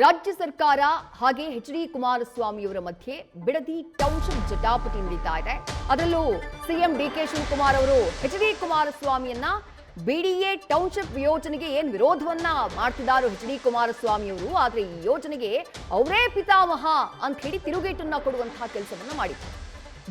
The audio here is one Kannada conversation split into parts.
ರಾಜ್ಯ ಸರ್ಕಾರ ಹಾಗೆ ಎಚ್.ಡಿ. ಕುಮಾರಸ್ವಾಮಿಯವರ ಮಧ್ಯೆ ಬಿಡದಿ ಟೌನ್ಶಿಪ್ ಜಟಾಪಟಿ ನಡೀತಾ ಇದೆ. ಅದರಲ್ಲೂ ಸಿಎಂ ಡಿ.ಕೆ. ಶಿವಕುಮಾರ್ ಅವರು ಎಚ್.ಡಿ. ಕುಮಾರಸ್ವಾಮಿಯನ್ನ ಬಿಡಿಎ ಟೌನ್ಶಿಪ್ ಯೋಜನೆಗೆ ಏನ್ ವಿರೋಧವನ್ನ ಮಾಡ್ತಿದ್ದಾರೋ ಎಚ್.ಡಿ. ಕುಮಾರಸ್ವಾಮಿಯವರು, ಆದ್ರೆ ಈ ಯೋಜನೆಗೆ ಅವರೇ ಪಿತಾಮಹ ಅಂತ ಹೇಳಿ ತಿರುಗೇಟನ್ನ ಕೊಡುವಂತಹ ಕೆಲಸವನ್ನ ಮಾಡಿದ್ದಾರೆ.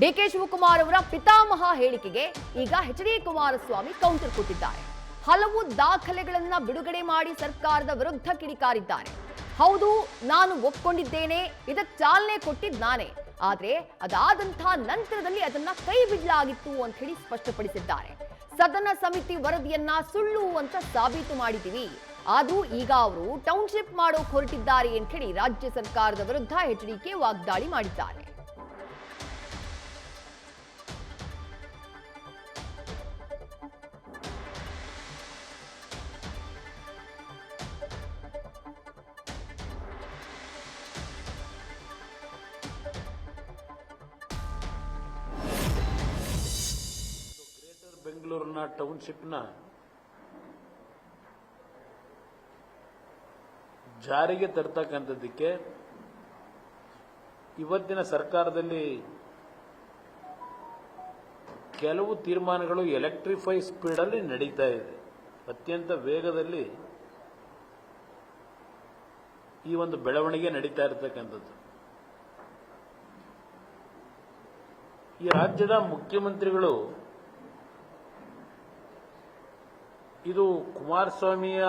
ಡಿ.ಕೆ. ಶಿವಕುಮಾರ್ ಅವರ ಪಿತಾಮಹ ಹೇಳಿಕೆಗೆ ಈಗ ಎಚ್.ಡಿ. ಕುಮಾರಸ್ವಾಮಿ ಕೌಂಟರ್ ಕೊಟ್ಟಿದ್ದಾರೆ. ಹಲವು ದಾಖಲೆಗಳನ್ನ ಬಿಡುಗಡೆ ಮಾಡಿ ಸರ್ಕಾರದ ವಿರುದ್ಧ ಕಿಡಿಕಾರಿದ್ದಾರೆ. ಹೌದು, ನಾನು ಒಪ್ಕೊಂಡಿದ್ದೇನೆ, ಇದಕ್ಕೆ ಚಾಲನೆ ಕೊಟ್ಟಿದ್ದು ನಾನೇ, ಆದ್ರೆ ಅದಾದಂತಹ ನಂತರದಲ್ಲಿ ಅದನ್ನ ಕೈ ಬಿಡಲಾಗಿತ್ತು ಅಂತ ಹೇಳಿ ಸ್ಪಷ್ಟಪಡಿಸಿದ್ದಾರೆ. ಸದನ ಸಮಿತಿ ವರದಿಯನ್ನ ಸುಳ್ಳು ಅಂತ ಸಾಬೀತು ಮಾಡಿದ್ದೀವಿ, ಆದ್ರೂ ಈಗ ಅವರು ಟೌನ್ಶಿಪ್ ಮಾಡೋಕ್ ಹೊರಟಿದ್ದಾರೆ ಅಂತ ಹೇಳಿ ರಾಜ್ಯ ಸರ್ಕಾರದ ವಿರುದ್ಧ ಎಚ್.ಡಿ.ಕೆ. ವಾಗ್ದಾಳಿ ಮಾಡಿದ್ದಾರೆ. ಬೆಂಗಳೂರಿನ ಟೌನ್ಶಿಪ್ನ ಜಾರಿಗೆ ತರ್ತಕ್ಕಂಥದ್ದಕ್ಕೆ ಇವತ್ತಿನ ಸರ್ಕಾರದಲ್ಲಿ ಕೆಲವು ತೀರ್ಮಾನಗಳು ಎಲೆಕ್ಟ್ರಿಫೈ ಸ್ಪೀಡಲ್ಲಿ ನಡೀತಾ ಇದೆ. ಅತ್ಯಂತ ವೇಗದಲ್ಲಿ ಈ ಒಂದು ಬೆಳವಣಿಗೆ ನಡೀತಾ ಇರತಕ್ಕಂಥದ್ದು. ಈ ರಾಜ್ಯದ ಮುಖ್ಯಮಂತ್ರಿಗಳು ಇದು ಕುಮಾರಸ್ವಾಮಿಯ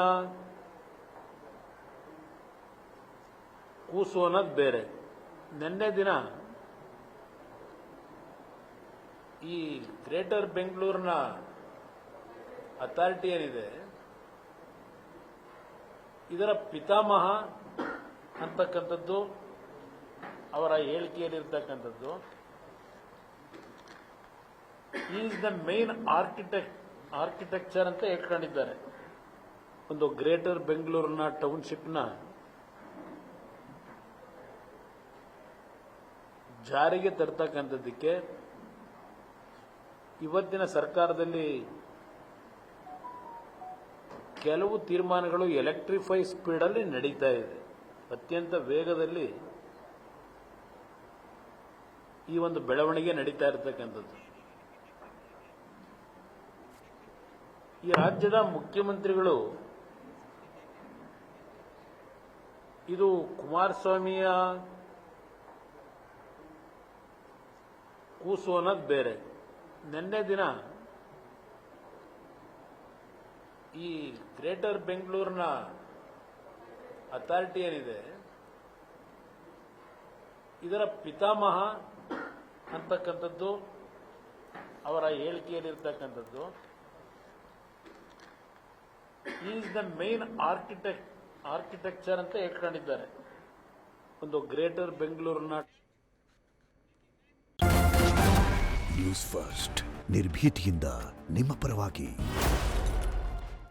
ಕೂಸು ಅನ್ನೋದು ಬೇರೆ. ನಿನ್ನೆ ದಿನ ಈ ಗ್ರೇಟರ್ ಬೆಂಗಳೂರಿನ ಅಥಾರಿಟಿ ಏನಿದೆ, ಇದರ ಪಿತಾಮಹ ಅಂತಕ್ಕಂಥದ್ದು ಅವರ ಹೇಳಿಕೆಯಲ್ಲಿರ್ತಕ್ಕಂಥದ್ದು. ಈಸ್ ದ ಮೇನ್ ಆರ್ಕಿಟೆಕ್ಚರ್ ಅಂತ ಹೇಳ್ಕೊಂಡಿದ್ದಾರೆ. ಒಂದು ಗ್ರೇಟರ್ ಬೆಂಗಳೂರಿನ ಟೌನ್ಶಿಪ್ನ ಜಾರಿಗೆ ತರ್ತಕ್ಕಂಥದ್ದಕ್ಕೆ ಇವತ್ತಿನ ಸರ್ಕಾರದಲ್ಲಿ ಕೆಲವು ತೀರ್ಮಾನಗಳು ಎಲೆಕ್ಟ್ರಿಫೈ ಸ್ಪೀಡಲ್ಲಿ ನಡೀತಾ ಇದೆ. ಅತ್ಯಂತ ವೇಗದಲ್ಲಿ ಈ ಒಂದು ಬೆಳವಣಿಗೆ ನಡೀತಾ ಇರತಕ್ಕಂಥದ್ದು. ಈ ರಾಜ್ಯದ ಮುಖ್ಯಮಂತ್ರಿಗಳು ಇದು ಕುಮಾರಸ್ವಾಮಿಯ ಕೂಸು ಅನ್ನೋದು ಬೇರೆ. ನಿನ್ನೆ ದಿನ ಈ ಗ್ರೇಟರ್ ಬೆಂಗಳೂರಿನ ಅಥಾರಿಟಿ ಏನಿದೆ, ಇದರ ಪಿತಾಮಹ ಅಂತಕ್ಕಂಥದ್ದು ಅವರ ಹೇಳಿಕೆಯಲ್ಲಿರ್ತಕ್ಕಂಥದ್ದು. ಈಸ್ ದ ಮೇನ್ ಆರ್ಕಿಟೆಕ್ಚರ್ ಅಂತ ಹೇಳ್ಕೊಂಡಿದ್ದಾರೆ. ಒಂದು ಗ್ರೇಟರ್ ಬೆಂಗಳೂರಿನ ನ್ಯೂಸ್ ಫಸ್ಟ್ ನಿರ್ಭೀತಿಯಿಂದ ನಿಮ್ಮ ಪರವಾಗಿ.